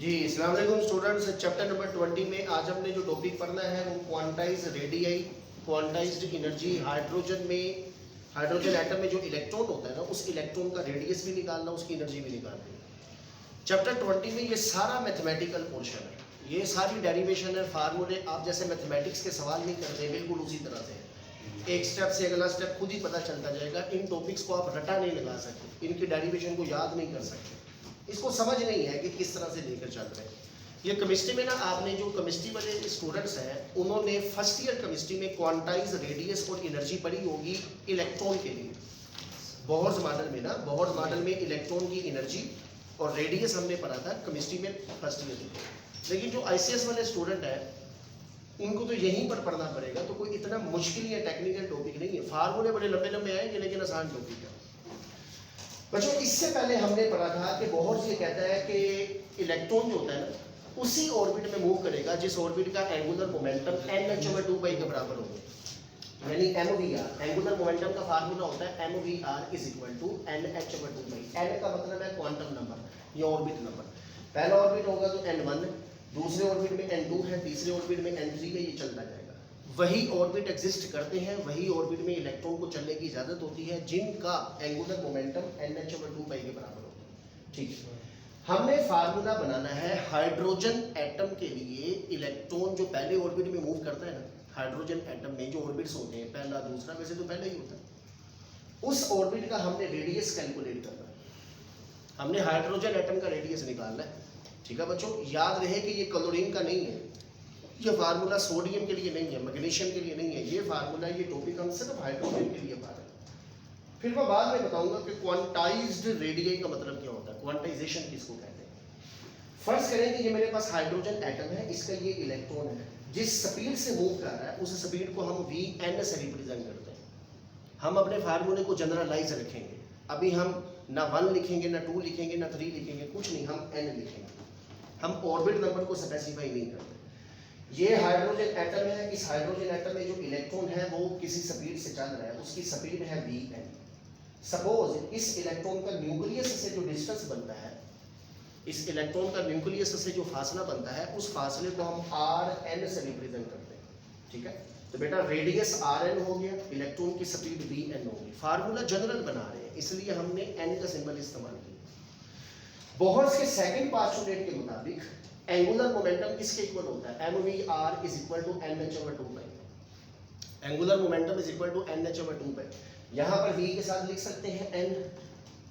जी अस्सलाम वालेकुम students. Chapter number 20 में आज हमने जो टॉपिक पढ़ना है वो quantize radii, quantized energy. Hydrogen में, हाइड्रोजन एटम में जो इलेक्ट्रॉन होता है ना, उस इलेक्ट्रॉन का रेडियस भी निकालना, उसकी एनर्जी भी निकालनी है। चैप्टर 20 में ये सारा मैथमेटिकल पोर्शन है, ये सारी डेरिवेशन है, फार्मूले। आप जैसे मैथमेटिक्स के सवाल नहीं करते, बिल्कुल उसी तरह से है। एक स्टेप से अगला स्टेप खुद ही पता चलता जाएगा। इन टॉपिक्स को आप रटा नहीं लगा सकते, इनकी डेरिवेशन को याद नहीं कर सकते, इसको समझ नहीं है कि किस तरह से लेकर चल रहे हैं। ये केमिस्ट्री में ना, आपने जो केमिस्ट्री वाले स्टूडेंट्स हैं उन्होंने फर्स्ट ईयर केमिस्ट्री में क्वांटाइज रेडियस और एनर्जी पढ़ी होगी इलेक्ट्रॉन के लिए। बोहर्स मॉडल में ना, बोहर्स मॉडल में इलेक्ट्रॉन की एनर्जी और रेडियस हमने पढ़ा था केमिस्ट्री में फर्स्ट ईयर में। लेकिन जो आईसीएस वाले स्टूडेंट हैं उनको तो यहीं पर पढ़ना पड़ेगा, तो कोई इतना मुश्किल या टेक्निकल टॉपिक नहीं है। फार्मूले बड़े लंबे लंबे आएंगे लेकिन आसान टॉपिक है बच्चों। इससे पहले हमने पढ़ा था कि बोहर्स ये कहता है कि इलेक्ट्रॉन जो होता है ना, उसी ऑर्बिट में मूव करेगा जिस ऑर्बिट का एंगुलर मोमेंटम NH/2π के बराबर होगा, यानी MVR। एंगुलर मोमेंटम का फार्मूला होता है MVR = NH/2π। N का मतलब है क्वांटम नंबर या ऑर्बिट नंबर। पहला ऑर्बिट होगा तो N1, दूसरे ऑर्बिट में N2 है, तीसरे ऑर्बिट में N3 है, ये चलता जाएगा। वही ऑर्बिट एग्जिस्ट करते हैं, वही ऑर्बिट में इलेक्ट्रॉन को चलने की इजाजत होती है जिनका एंगुलर मोमेंटम NH/2π के बराबर होता है। ठीक है, हमने फार्मूला बनाना है हाइड्रोजन एटम के लिए। इलेक्ट्रॉन जो पहले ऑर्बिट में मूव करता है ना, हाइड्रोजन एटम में जो ऑर्बिट्स होते हैं, पहला दूसरा, वैसे तो पहले ही होता है, उस ऑर्बिट का हमने रेडियस कैलकुलेट करना है। हमने हाइड्रोजन एटम का रेडियस निकालना है। ठीक है बच्चों, याद रहे कि ये क्लोरीन का नहीं है, ये फार्मूला सोडियम के लिए नहीं है, मैग्नीशियम के लिए नहीं है। ये फार्मूला, ये टॉपिक हम सिर्फ हाइड्रोजन के लिए पढ़ रहे हैं। फिर मैं बाद में बताऊंगा कि क्वांटाइज्ड रेडियाई का मतलब क्या होता है, क्वांटाइजेशन किसको कहते हैं। फर्ज करें कि ये मेरे पास हाइड्रोजन एटम है, इसका ये इलेक्ट्रॉन है, जिस स्पीड से मूव कर रहा है उस स्पीड को हम Vn से रिप्रेजेंट करते हैं। हम अपने फार्मूले को जनरलाइज रखेंगे। अभी हम ना 1 लिखेंगे, ना 2 लिखेंगे, ना 3 लिखेंगे, कुछ नहीं, हम n लिखेंगे। हम ऑर्बिट नंबर को स्पेसिफाई नहीं करते। ये हाइड्रोजन एटम है, इस हाइड्रोजन एटम में जो इलेक्ट्रॉन है वो किसी स्पीड से चल रहा है, उसकी स्पीड है Vn। सपोज इस इलेक्ट्रॉन का न्यूक्लियस से जो डिस्टेंस बनता है, इस इलेक्ट्रॉन का न्यूक्लियस से जो फासला बनता है, उस फासले को हम Rn से रिप्रेजेंट करते हैं। ठीक है, तो बेटा रेडियस Rn हो गया, इलेक्ट्रॉन की स्पीड Vn होगी। फार्मूला जनरल बना रहे हैं इसलिए हमने n का सिंबल इस्तेमाल किया। बोहर्स के सेकंड पोस्टुलेट के मुताबिक एंगुलर मोमेंटम किसके इक्वल होता है, MVR = NH/2π। Angular momentum = NH/2π। यहाँ पर V के साथ लिख सकते हैं n,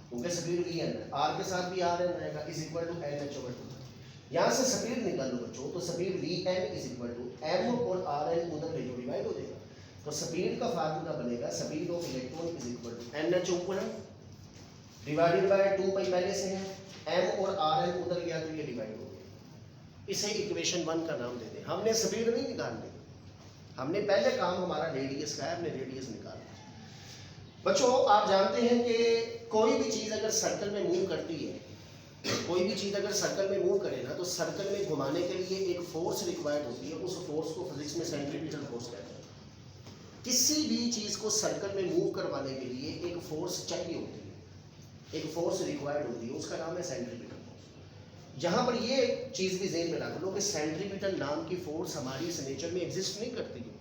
क्योंकि स्पीड Vn है, R के साथ भी Rn रहेगा, = NH/2π। यहाँ से स्पीड निकालो बच्चों, तो स्पीड Vn M और Rn उधर ले जो डिवाइड हो जाएगा, तो स्पीड का फार्मूला बनेगा स्पीड ऑफ इलेक्ट्रॉन NH ऊपर डिवाइडेड बाय 2π पहले से है, M और Rn उधर गया तो ये डिवाइड हो गया। इसे इक्वेशन 1 का नाम दे दें। हमने स्पीड नहीं निकालनी, हमने पहले काम हमारा रेडियस का है, हमने रेडियस निकालना। बच्चों आप जानते हैं कि कोई भी चीज़ अगर सर्कल में मूव करती है, कोई भी चीज़ अगर सर्कल में मूव करे ना, तो सर्कल में घुमाने के लिए एक फोर्स रिक्वायर्ड होती है। उस फोर्स को फिजिक्स में सेंट्रीपिटल फोर्स कहते हैं। किसी भी चीज़ को सर्कल में मूव करवाने के लिए एक फोर्स चाहिए होती है, एक फोर्स रिक्वायर्ड होती है, उसका नाम है सेंट्रीपिटल। यहाँ पर ये चीज़ भी ज़हन में रख लो कि सेंट्रीपिटल नाम की फोर्स हमारी इस नेचर में एग्जिस्ट नहीं करती है।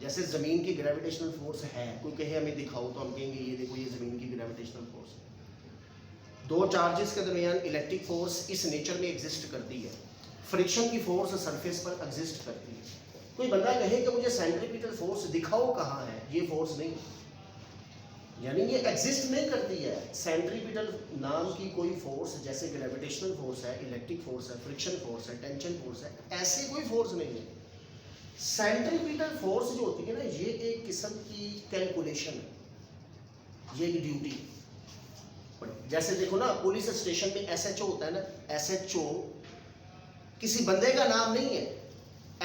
जैसे ज़मीन की ग्रेविटेशनल फोर्स है, कोई कहे हमें दिखाओ तो हम कहेंगे ये देखो, ये ज़मीन की ग्रेविटेशनल फोर्स है। दो चार्जेस के दरमियान इलेक्ट्रिक फोर्स इस नेचर में एग्जिस्ट करती है। फ्रिक्शन की फोर्स सरफेस पर एग्जिस्ट करती है। कोई बंदा कहे कि मुझे सेंट्रीपिटल फोर्स दिखाओ कहाँ है, ये फोर्स नहीं, यानी ये एग्जिस्ट नहीं करती है। सेंट्रीपिटल नाम की कोई फोर्स, जैसे ग्रेविटेशनल फोर्स है, इलेक्ट्रिक फोर्स है, फ्रिक्शन फोर्स है, टेंशन फोर्स है, ऐसी कोई फोर्स नहीं है। सेंट्रीपिटल फोर्स जो होती है ना, ये एक किस्म की कैलकुलेशन है, ये एक ड्यूटी। जैसे देखो ना, पुलिस स्टेशन में SHO होता है ना, SHO किसी बंदे का नाम नहीं है।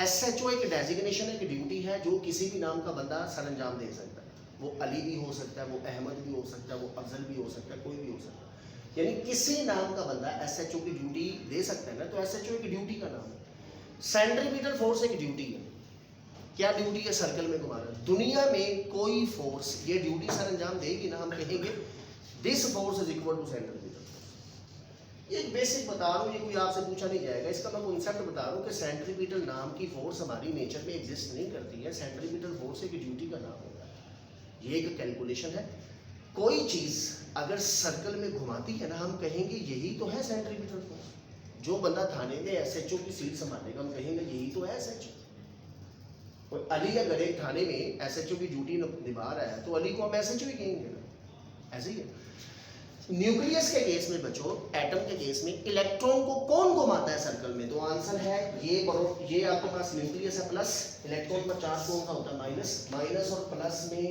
SHO एक डेजिग्नेशन है, एक ड्यूटी है जो किसी भी नाम का बंदा सरंजाम दे सकता है। वो अली भी हो सकता है, वो अहमद भी हो सकता है, वो अफजल भी हो सकता है, कोई भी हो सकता है। यानी किसी नाम का बंदा SHO की ड्यूटी दे सकता है ना, तो SHO एक ड्यूटी का नाम है। सेंट्रीपिटल फोर्स एक ड्यूटी है। क्या ड्यूटी है, सर्कल में घुमाना। दुनिया में कोई फोर्स ये ड्यूटी सर अंजाम देगी ना, हम कहेंगे this force is equal to centripetal force. ये एक बेसिक बता रहा हूँ, ये कोई आपसे पूछा नहीं जाएगा। इसका मैं कॉन्सेप्ट बता रहा हूँ कि सेंट्रीपिटल नाम की फोर्स हमारी नेचर में एग्जिस्ट नहीं करती है। सेंट्रीपिटल फोर्स एक ड्यूटी का नाम होता है। ये एक कैलकुलेशन है। कोई चीज़ अगर सर्कल में घुमाती है ना, हम कहेंगे यही तो है सेंट्रीपिटल फोर्स। जो बंदा थाने में एसएचओ की सीट संभालेगा, हम कहेंगे यही तो है एसएचओ। और अली अगर एक थाने में एसएचओ की ड्यूटी निभा रहा है तो अली को हम एसएचओ ही कहेंगे ना, ऐसे ही है। न्यूक्लियस के केस में बच्चों, एटम के केस में इलेक्ट्रॉन को कौन घुमाता है सर्कल में? तो आंसर है ये आपके पास न्यूक्लियस है प्लस, इलेक्ट्रॉन पर चार्ज कौन सा होता है? माइनस। माइनस और प्लस में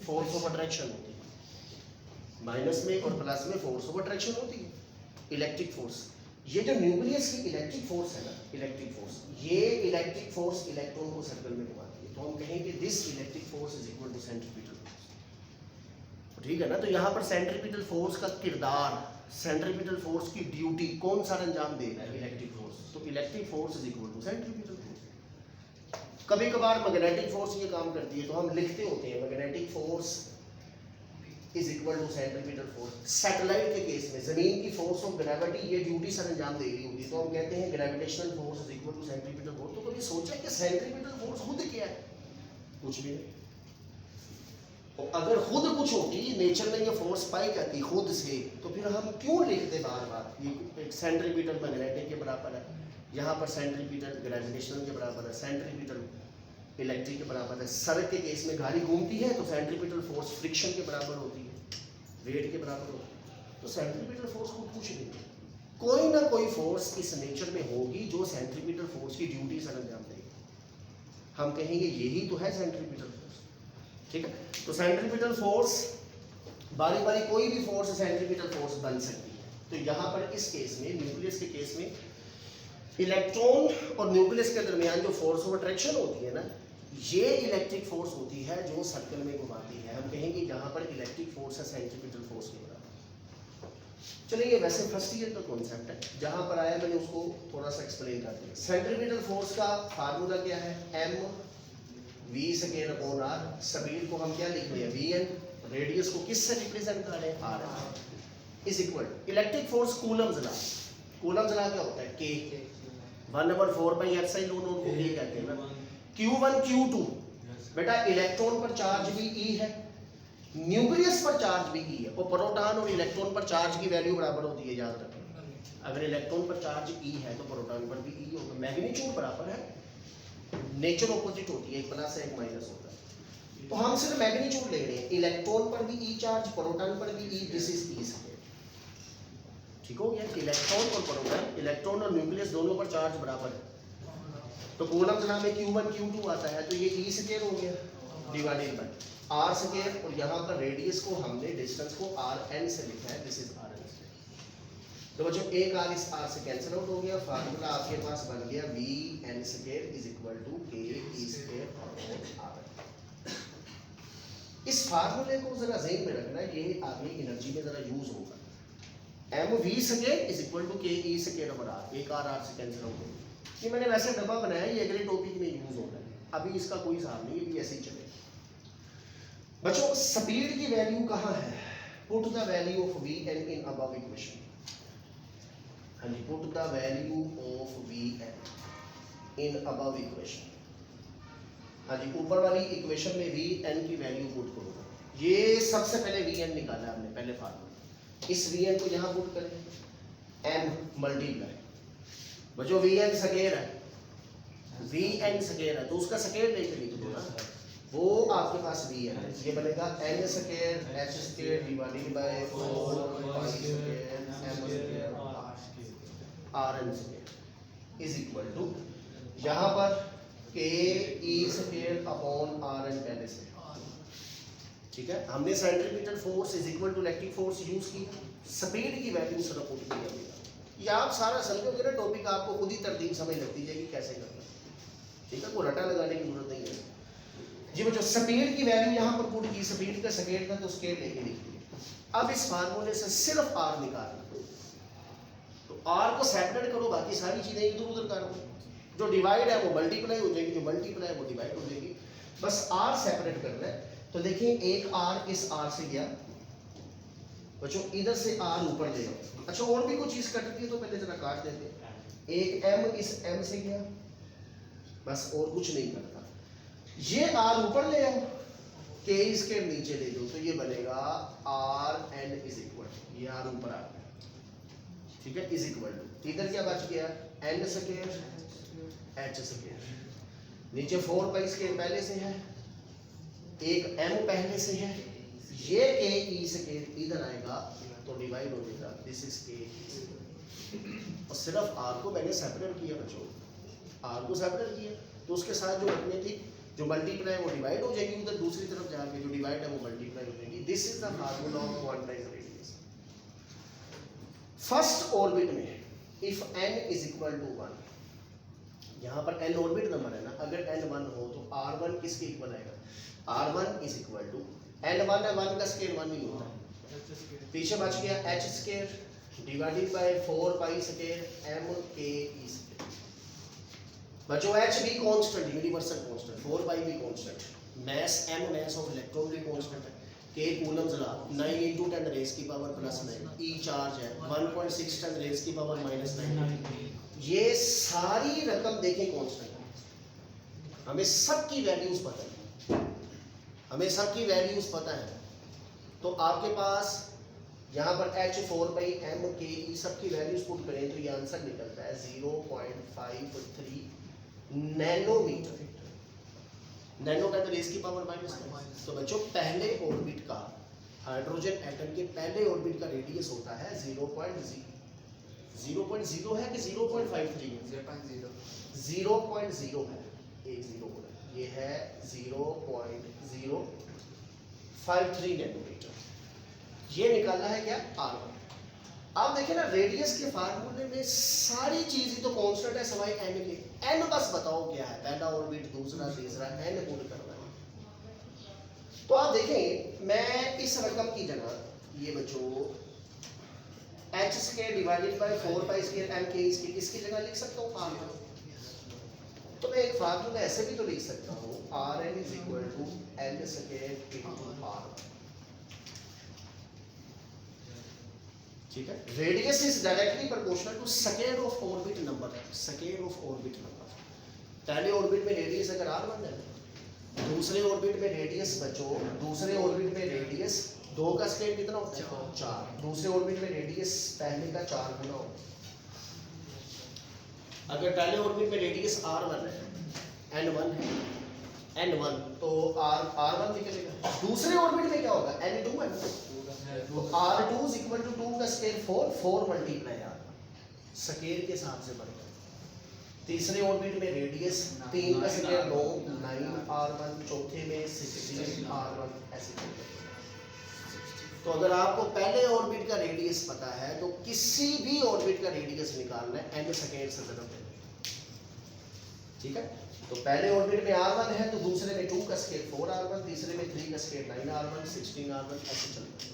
फोर्स ऑफ अट्रैक्शन होती है। माइनस में और प्लस में फोर्स ऑफ अट्रैक्शन होती है, इलेक्ट्रिक फोर्स। ये जो न्यूक्लियस की इलेक्ट्रिक फोर्स है ना, इलेक्ट्रिक फोर्स, ये इलेक्ट्रिक फोर्स इलेक्ट्रॉन को सर्कल में घुमाती है। तो हम कहेंगे this electric force is equal to centripetal force. ठीक है ना? तो यहाँ पर सेंट्रीपिटल फोर्स का किरदार, सेंट्रीपिटल फोर्स की ड्यूटी कौन सा अंजाम दे रहा है? Electric force. तो electric force is equal to centripetal force. कभी कभार मैग्नेटिक फोर्स ये काम करती है, तो हम लिखते होते हैं magnetic force is equal to centripetal force. Satellite के केस में जमीन की फोर्स ऑफ ग्रेविटी ये ड्यूटी सर अंजाम दे रही होती है, तो हम कहते हैं gravitational force is equal to centripetal force. तो कभी सोचा है कि सेंट्रीपिटल फोर्स खुद क्या है? कुछ भी नहीं। अगर खुद कुछ होती, नेचर में ये फोर्स पाई जाती खुद से, तो फिर हम क्यों लिखते बार बार ये सेंट्रीपिटल मैग्नेटिक के बराबर है, यहाँ पर सेंट्रीपिटल ग्रेविटेशनल के बराबर है, सेंट्रीपिटल इलेक्ट्रिक के बराबर है। सड़क के केस में गाड़ी घूमती है तो सेंट्रीपिटल फोर्स फ्रिक्शन के बराबर होती है, वेट के बराबर होती है। तो सेंट्रीपिटल फोर्स खुद कुछ नहीं है, कोई ना कोई फोर्स इस नेचर में होगी जो सेंट्रीपिटल फोर्स की ड्यूटी सर अंजाम देगी। हम कहेंगे यही तो है सेंट्रीपिटल फोर्स। ठीक है? तो सेंट्रीपिटल फोर्स बारी बारी कोई भी फोर्स सेंट्रीपिटल फोर्स बन सकती है। तो यहाँ पर इस केस में, न्यूक्लियस के केस में, इलेक्ट्रॉन और न्यूक्लियस के दरमियान जो फोर्स ऑफ अट्रैक्शन होती है ना, ये इलेक्ट्रिक फोर्स होती है जो सर्कल में घुमाती है। हम कहेंगे यहाँ पर इलेक्ट्रिक फोर्स है सेंट्रीपिटल फोर्स के बराबर। चलिए, ये वैसे फर्स्ट ईयर का कॉन्सेप्ट है, जहाँ पर आया मैंने उसको थोड़ा सा एक्सप्लेन कर दिया। सेंट्रीपिटल फोर्स का फार्मूला क्या है? M V square upon R. Speed को हम क्या लिख रहे हैं? V N. रेडियस को किससे रिप्रेजेंट कर रहे हैं? R is equal. Electric force Coulomb's law. Coulomb's law क्या होता है? के 1/4 को के कहते हैं ना। Q1 Q2 बेटा, इलेक्ट्रॉन पर चार्ज भी E है, न्यूक्लियस पर चार्ज भी E है, और प्रोटॉन और इलेक्ट्रॉन पर चार्ज की वैल्यू बराबर होती है, याद रखें। अगर इलेक्ट्रॉन पर चार्ज E है तो प्रोटॉन पर भी E होगा। मैग्नीट्यूड बराबर है, नेचर ऑपोजिट होती है, एक प्लस है एक माइनस होता है। तो हम सिर्फ मैग्नीट्यूड ले रहे हैं, इलेक्ट्रॉन पर भी E चार्ज, प्रोटॉन पर भी E, this is E square. ठीक हो गया? इलेक्ट्रॉन और प्रोटॉन, इलेक्ट्रॉन और न्यूक्लियस दोनों पर चार्ज बराबर है। तो कूलम्स लॉ में Q1 Q2 आता है, तो ये E स्क्वायर हो गया डिवाइडेड बाय R स्क्वायर, और यहाँ पर रेडियस को हमने, डिस्टेंस को Rn से लिखा है, दिस इज Rn स्क्वायर। तो बच्चों एक R इस R से कैंसिल आउट हो गया, फार्मूला आपके पास बन गया Vn square is equal to K E square upon R। इस फार्मूले को जरा ज़हन में रखना, ये आगे एनर्जी में जरा यूज होगा। M V square is equal to K E square upon R, एक आर से कैंसिल आउट हो गया। ये मैंने वैसे डब्बा बनाया, ये अगले टॉपिक में यूज होता है, अभी इसका कोई हिसाब नहीं, ये भी ऐसे ही चलेगा। बच्चों, स्पीड की वैल्यू कहाँ है? Put the value of V N in above equation. हाँ जी, put the value of V N in above equation. हाँ जी, ऊपर वाली इक्वेशन में वी एन की वैल्यू पुट करो। ये सबसे पहले वी एन निकाला हमने, पहले फार्मूला। इस वी एन को यहाँ पुट करें, एम मल्टीप्लाई, बच्चों वी एन स्क्वायर है, वी एन स्क्वायर है, तो उसका स्क्वायर लेके लिख दो ना, वो आपके पास वी एन है। ये बनेगा n square h square divided by 4 pi square m square r n square is equal to, यहाँ पर के ई स्क्वायर अपॉन आर एन पहले से। ठीक है? हमने centripetal force is equal to electric force use की, स्पीड की वैल्यू से पुट किया। ये आप सारा समझोगे ना टॉपिक, आपको खुद ही तरतीब समझ लगती जाएगी कैसे करना। ठीक है? कोई रटा लगाने की जरूरत नहीं है जी। बच्चों, स्पीड की वैल्यू यहाँ पर पुट की, स्पीड का स्क्वायर था तो स्क्वायर लेके लिख दिया। अब इस फार्मूले से सिर्फ आर निकालना, तो आर को सेपरेट करो, बाकी सारी चीजें इधर उधर कर दो। जो डिवाइड है वो मल्टीप्लाई हो जाएगी, जो मल्टीप्लाई है वो डिवाइड हो जाएगी, बस आर सेपरेट करना है। तो देखिए, एक आर इस आर से गया, बच्चों इधर से आर ऊपर ले आओ। अच्छा और भी कोई चीज कटती है तो पहले जरा काट देते हैं। एक एम इस एम से गया, बस और कुछ नहीं करता। ये आर ऊपर ले आओ, के इसके नीचे ले दो, तो ये बनेगा आर एन इज इक्वल, ये आर ऊपर आ गया, ठीक है, इज इक्वल टू, इधर क्या बच गया, एन स्क्वायर एच स्क्वायर, नीचे 4 पाई स्क्वायर पहले से है, एक एम पहले से है, ये के ई स्क्वायर इधर आएगा तो डिवाइड हो जाएगा, दिस इज के। और सिर्फ आर को मैंने सेपरेट किया बच्चों, आर को सेपरेट किया तो उसके साथ जो रकमें थी जो मल्टीप्लाई वो डिवाइड हो जाएगी, उधर दूसरी तरफ जाके जो डिवाइड है वो मल्टीप्लाई हो जाएगी। This is the formula of quantized radius. First orbit में if n is equal to 1, यहाँ पर n ऑर्बिट नंबर है ना, अगर n 1 हो तो r1 किसके इक्वल आएगा, r1 is equal to n 1 है, 1 का स्क्वायर 1 ही होता है, पीछे बच गया h square divided by 4 pi square m k e square. बच्चों h भी कांस्टेंट, यूनिवर्सल कांस्टेंट, 4 पाई भी constant, mass m mass of electron भी कांस्टेंट है, k कूलम्स ला 9 × 10 रेज़ की पावर +9, e चार्ज है 1.6 10 रेज़ की पावर -9, ये सारी रकम देखें कांस्टेंट है, हमें सब की वैल्यूज पता है, हमें सब की वैल्यूज पता है। तो आपके पास यहाँ पर h 4 पाई m k e सब की वैल्यूज पुट करें तो ये आंसर निकलता है 0.53 नैनोमीटर, नैनो का तो रेज़ की पावर -9। तो बच्चों पहले ऑर्बिट का, हाइड्रोजन एटम के पहले ऑर्बिट का रेडियस होता है 0.0 है कि 0.53 है, 0.0 है, एक 0 हो रहा है, ये है 0.053 नैनोमीटर, ये निकालना है क्या R1। आप देखें ना रेडियस के फार्मूले में सारी चीजें तो कांस्टेंट है सवाई n के, n बस बताओ क्या है, पहला ऑर्बिट दूसरा तीसरा n पुट करना है। तो आप देखें मैं इस रकम की जगह ये बच्चों h square divided by 4 pi square m k इसकी जगह लिख सकता हूँ R1। तो मैं एक फार्मूला ऐसे भी तो लिख सकता हूँ Rn is equal to n square into R1, ठीक है। Radius is directly proportional to square of orbit number, square of orbit number. पहले ऑर्बिट में रेडियस अगर r1 है, दूसरे ऑर्बिट में रेडियस बच्चों, दूसरे ऑर्बिट में रेडियस 2 का स्क्वायर कितना होता है 4, दूसरे ऑर्बिट में रेडियस पहले का 4 गुना होता है। अगर पहले ऑर्बिट में रेडियस r1 है, n1 है, n1 तो r1 निकलेगा, दूसरे ऑर्बिट में क्या होगा n2 है, तो R2 is equal to 2 का स्क्वायर 4 मल्टीप्लाई R, स्क्वायर के हिसाब से बढ़ गया। तीसरे ऑर्बिट में रेडियस 3 का स्क्वायर 9 R1, चौथे में 16 R1, ऐसे। तो अगर आपको पहले ऑर्बिट का रेडियस पता है तो किसी भी ऑर्बिट का रेडियस निकालना है n स्क्वायर से ज़रूरत है, ठीक है। तो पहले ऑर्बिट में R1 है तो दूसरे में 2 का स्क्वायर 4 R1, तीसरे में 3 का स्क्वायर 9 R1, 16 R1, ऐसे चलता है।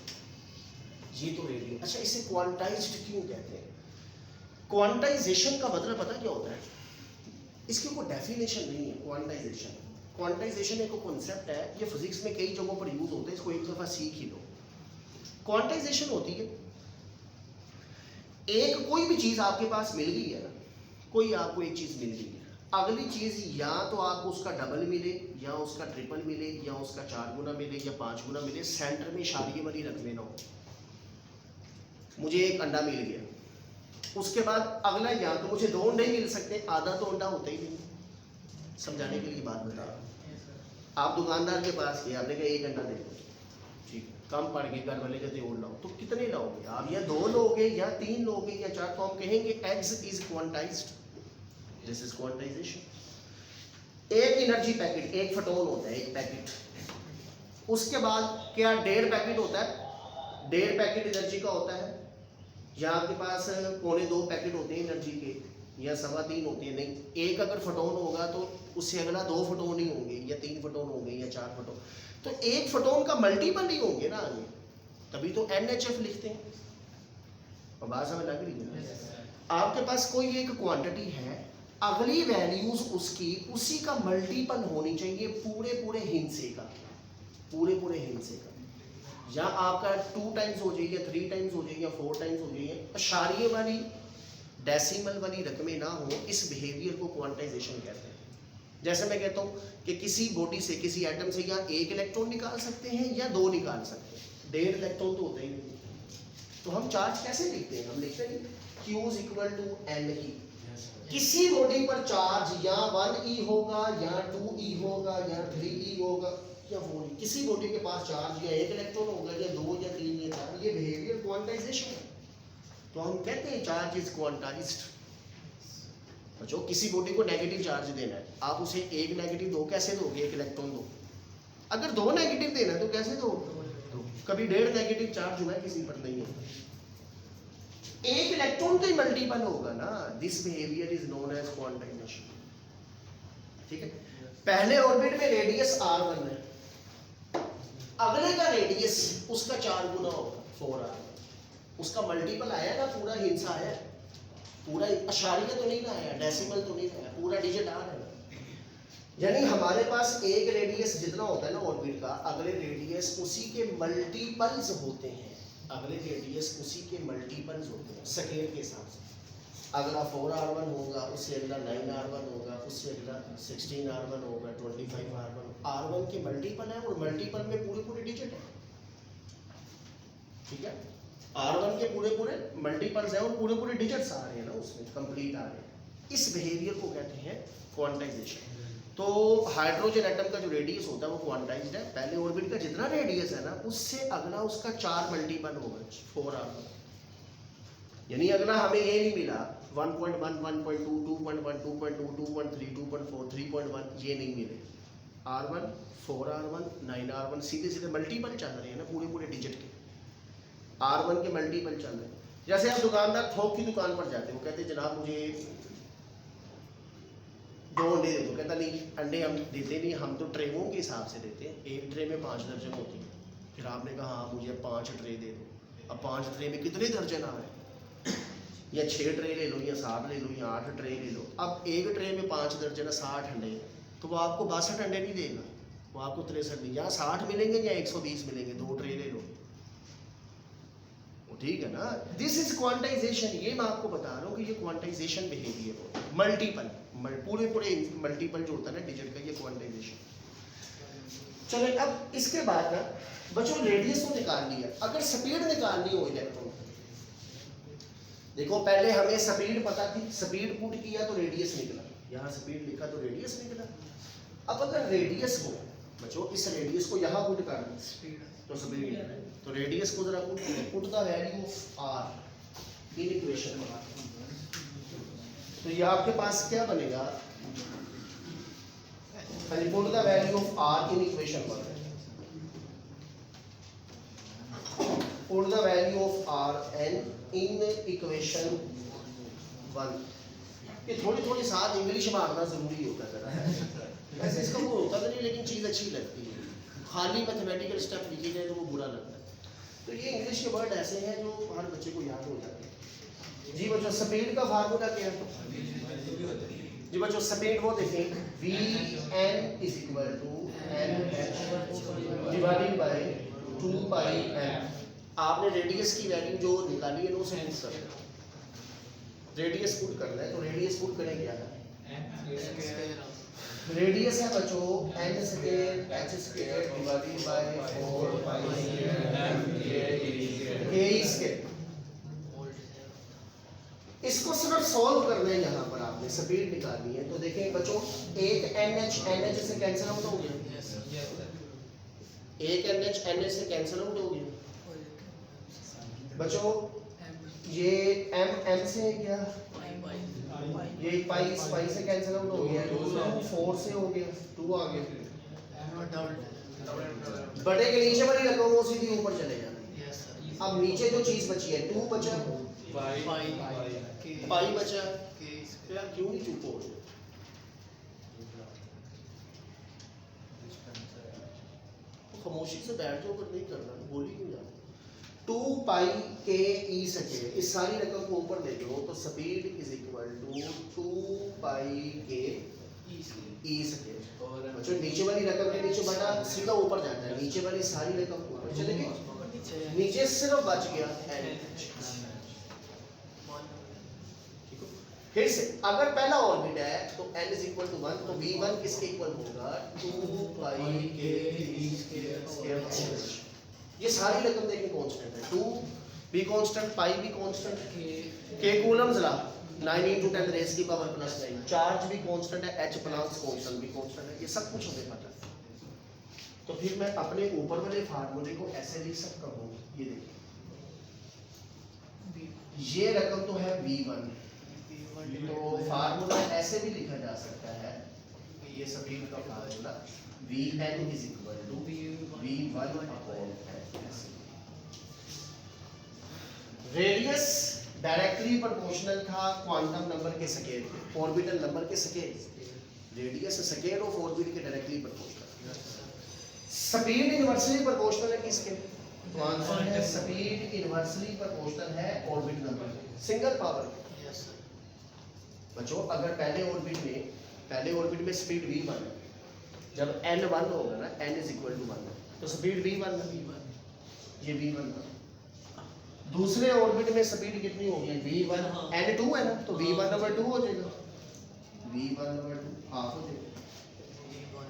ये तो रेडियो। अच्छा इसे क्वांटाइज्ड क्यों कहते हैं? क्वांटाइजेशन का मतलब पता क्या होता है? इसकी कोई डेफिनेशन नहीं है। क्वांटाइजेशन एक कॉन्सेप्ट है, ये फिजिक्स में कई जगहों पर यूज होता है, इसको एक दफा सीख ही लो। क्वांटाइजेशन होती है एक कोई भी चीज आपके पास मिल गई है ना, कोई आपको एक चीज मिल गई है, अगली चीज या तो आपको उसका डबल मिले या उसका ट्रिपल मिले या उसका 4 गुना मिले या 5 गुना मिले, सेंटर में इशारे वाली रकमें ना हो। मुझे एक अंडा मिल गया, उसके बाद अगला या तो मुझे 2 अंडे मिल सकते, आधा तो अंडा होता ही नहीं। समझाने के लिए बात बता रहा हूँ। आप दुकानदार के पास गए, आपने कहा 1 अंडा दे दो, ठीक, कम पड़ गए, घर वाले कहते और लाओ, तो कितने लाओगे आप? या 2 लोगे या 3 लोगे या 4, तो हम कहेंगे eggs is quantized, this is quantization. एक एनर्जी पैकेट, एक फोटोन होता है, एक पैकेट, उसके बाद क्या 1.5 पैकेट होता है, 1.5 पैकेट एनर्जी का होता है, या आपके पास 2.25 पैकेट होते हैं एनर्जी के, या 3.25 होते हैं। नहीं, एक अगर फोटोन होगा तो उससे अगला 2 फोटोन ही होंगे या 3 फोटोन होंगे या 4 फोटोन, तो एक फोटोन का मल्टीपल ही होंगे ना आगे, तभी तो NHF लिखते हैं। और बात समझ लग रही है? आपके पास कोई एक क्वांटिटी है, अगली वैल्यूज उसकी उसी का मल्टीपल होनी चाहिए, पूरे हिस्से का, पूरे हिस्से का। या आपका 2 टाइम्स हो जाए या 3 टाइम्स हो जाए या 4 टाइम्स हो जाए, अशारिये वाली डेसिमल वाली रकमें ना हो, इस बिहेवियर को क्वांटाइजेशन कहते हैं। जैसे मैं कहता हूँ कि किसी बॉडी से, किसी एटम से या 1 इलेक्ट्रॉन निकाल सकते हैं या 2 निकाल सकते हैं, 1.5 इलेक्ट्रॉन तो होता ही नहीं। तो हम चार्ज कैसे लिखते हैं? हम लिखते हैं Q is equal to NE। किसी बॉडी पर चार्ज या 1E होगा या 2E होगा या 3E होगा या 4E, किसी बॉडी के पास चार्ज या 1 इलेक्ट्रॉन होगा या 2 या 3 या 4, ये बिहेवियर क्वांटाइजेशन है। तो हम कहते हैं चार्ज इज क्वांटाइज्ड। बच्चों किसी बॉडी को नेगेटिव चार्ज देना है, आप उसे 1 नेगेटिव दो, कैसे दोगे? 1 इलेक्ट्रॉन दो। अगर 2 नेगेटिव देना है तो कैसे दो? कभी 1.5 नेगेटिव चार्ज हुआ है किसी पर? नहीं होगा। 1 इलेक्ट्रॉन का ही मल्टीपल होगा ना। This behaviour is known as quantization. ठीक है, पहले ऑर्बिट में रेडियस r1 है, अगले का रेडियस उसका 4 गुना होगा, 4r। उसका मल्टीपल आया ना, पूरा हिस्सा आया, पूरा अशारिया तो नहीं ना आया, डेसिमल तो नहीं आया, पूरा डिजिट आ रहा है। यानी हमारे पास एक रेडियस जितना होता है ना ऑर्बिट का, अगले रेडियस उसी के मल्टीपल्स होते हैं। अगले रेडियस उसी के मल्टीपल्स होते हैं स्केल के हिसाब से। अगला 4r1 होगा, उससे अगला 9r1 होगा, उससे अगला 16r1 होगा, 25r1। r1 के मल्टीपल है और मल्टीपल में पूरे पूरे डिजिट है। ठीक है, R1 के पूरे पूरे मल्टीपल्स हैं और पूरे पूरे डिजिट्स आ रहे हैं ना उसमें, कंप्लीट आ रहे हैं। इस बिहेवियर को कहते हैं क्वांटाइजेशन। तो हाइड्रोजन एटम का जो रेडियस होता है वो क्वांटाइज्ड है। पहले ऑर्बिट का जितना रेडियस है ना, उससे अगला उसका 4 मल्टीपल होगा, 4r1। यानी अगला हमें ये नहीं मिला 1.1, 1.2, 2.1, 2.2, 2.3, 2.4, 3.1, ये नहीं मिले। R1, 4r1, 9r1 सीधे सीधे मल्टीपल चल रहे हैं ना, पूरे पूरे डिजिट के। R1 के मल्टीपल चल रहे हैं। जैसे आप दुकानदार थोक की दुकान पर जाते हो, कहते हैं जनाब मुझे 2 अंडे दे दो। कहता नहीं, अंडे हम देते नहीं, हम तो ट्रेवों के हिसाब से देते हैं। एक ट्रे में 5 दर्जन होती है। फिर आपने कहा हाँ मुझे 5 ट्रे दे दो। अब 5 ट्रे में कितने दर्जन आ रहे हैं? या 6 ट्रे ले लो, या 7 ले लो, या 8 ट्रे ले लो। अब एक ट्रे में 5 दर्जन 60 अंडे, तो वो आपको 62 अंडे नहीं देगा, वो आपको 63 नहीं, या 60 मिलेंगे या 120 मिलेंगे। 2 ट्रे ले लो, ठीक है ना। This is quantization. ये मैं आपको बता रहा हूँ कि ये क्वांटाइजेशन बिहेवियर हो, मल्टीपल पूरे पूरे मल्टीपल जो होता है ना डिजिट का, ये क्वांटाइजेशन। चलो अब इसके बाद ना बच्चों रेडियस को निकाल लिया। अगर स्पीड निकालनी हो इलेक्ट्रॉन, देखो पहले हमें स्पीड पता थी, स्पीड पुट किया तो रेडियस निकला, यहाँ स्पीड लिखा तो रेडियस निकला। अब अगर रेडियस को बच्चों, इस रेडियस को यहाँ पुट कर तो स्पीड निकला। तो रेडियस को जरा put the value of r in equation में। तो ये आपके पास क्या बनेगा? Put the value of r in equation 1। Put the value of r and in equation 1। ये थोड़ी थोड़ी साथ इंग्लिश मारना जरूरी होता है। वैसे इसका वो होता तो नहीं, लेकिन चीज़ अच्छी लगती है। खाली मैथमेटिकल स्टेप लिखे जाए तो वो बुरा लगता है। तो ये इंग्लिश के वर्ड ऐसे हैं जो हर बच्चे को याद हो जाते हैं। जी बच्चों, स्पीड का फार्मूला क्या है? जी बच्चों, स्पीड वो देखें, Vn is equal to NH divided by 2πm। आपने रेडियस की वैल्यू जो निकाली है ना उसे पुट करना है। रेडियस पुट करना है, तो रेडियस पुट करें क्या है? रेडियस है बच्चों n square h square divided bye 4πm k square. इसको सिर्फ सॉल्व करना है। यहाँ पर आपने स्पीड निकालनी है, तो देखें बच्चों, एक NH से कैंसिल आउट हो गया, एक NH से कैंसिल आउट हो गया बच्चों। ये M से क्या, ये पाई से कैंसिल आउट हो गया, 4 से हो गया, 2 आ गया। बड़े के नीचे वाली रकम वो सीधी ऊपर चले जाए। अब नीचे जो चीज बची है 2 बचा, पाई बचा, यार क्यों नहीं चुप हो? खामोशी से बैठ जाओ, पर नहीं करना, बोली क्यों जाओ? 2π k e स्क्वायर, इस सारी रकम को ऊपर ले लो तो speed is equal to 2π k e square. बच्चों नीचे वाली रकम के नीचे बटा सीधा ऊपर जाता है, नीचे वाली सारी रकम ऊपर चलेगी। नीचे सिर्फ बच गया NH। फिर से अगर पहला ऑर्बिट है तो n इज इक्वल टू 1, तो v1 किसके इक्वल होगा 2 पाई k स्क्वायर। ये सारी रकम देखिए कांस्टेंट है, 2 भी कांस्टेंट, पाई भी कांस्टेंट, k कूलम्स ला 9 × 10 रेज़ की पावर +9, चार्ज भी कांस्टेंट है, h प्लस कांस्टेंट भी कांस्टेंट है, ये सब कुछ हमें पता है। तो फिर मैं अपने ऊपर वाले फार्मूले को ऐसे लिख सकता हूँ, ये देखिए ये रकम तो है v1, तो फार्मूला ऐसे भी लिखा जा सकता है, ये स्पीड का formula Vn is equal to V1 upon n। Radius directly proportional था क्वांटम नंबर के स्केल के, ऑर्बिटल नंबर के scale. Radius scale of orbit के directly proportional. Speed inversely proportional है किसके, तो आंसर है स्पीड इनवर्सली प्रोपोर्शनल है ऑर्बिट नंबर, सिंगल पावर। बच्चों अगर पहले ऑर्बिट में स्पीड v1 है, जब n 1 होगा ना, n इज इक्वल टू 1, तो स्पीड v1 है, ये v1 है। दूसरे ऑर्बिट में स्पीड कितनी होगी v1, n 2 है ना, तो v1/2 हो जाएगा, v1/2 हाफ हो जाएगा।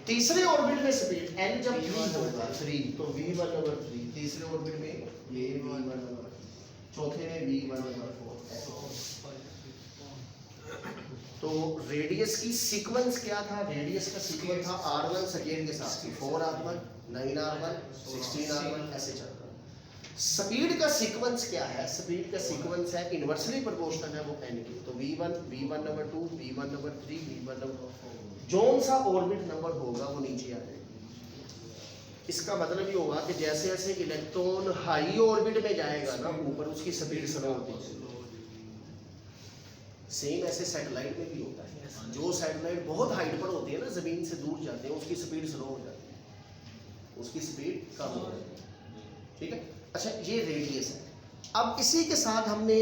तीसरे ऑर्बिट में स्पीड n जब 3 होगा 3, तो v1/3, तीसरे ऑर्बिट में ये v1/, चौथे में v1/4। तो रेडियस की सीक्वेंस क्या था, रेडियस का सीक्वेंस था r1 सेकेंड के साथ 4r1 9r1 16r1 ऐसे चलता है। स्पीड का सीक्वेंस क्या है, स्पीड का सीक्वेंस है इनवर्सली प्रोपोर्शनल है वो n की, तो v1 v1/2 v1/3 v1/4, zone सा ऑर्बिट नंबर होगा वो नीचे आ जाएगा। इसका मतलब ये होगा कि जैसे जैसे इलेक्ट्रॉन हाई ऑर्बिट में जाएगा ना ऊपर, उसकी स्पीड स्लो होती है। सेम ऐसे सैटेलाइट में भी होता है, जो सैटेलाइट बहुत हाइट पर होती है ना, जमीन से दूर जाते हैं, उसकी स्पीड स्लो हो जाती है, उसकी स्पीड कम हो जाती है। ठीक है, अच्छा ये रेडियस है। अब इसी के साथ हमने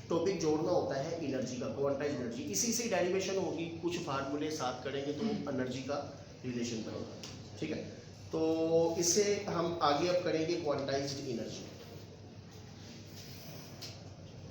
टॉपिक जोड़ना होता है एनर्जी का, क्वांटाइज्ड एनर्जी। इसी से डेरिवेशन होगी, कुछ फार्मूले साथ करेंगे तो एनर्जी का रिलेशन बनेगा। ठीक है, तो इससे हम आगे अब करेंगे क्वांटाइज्ड एनर्जी।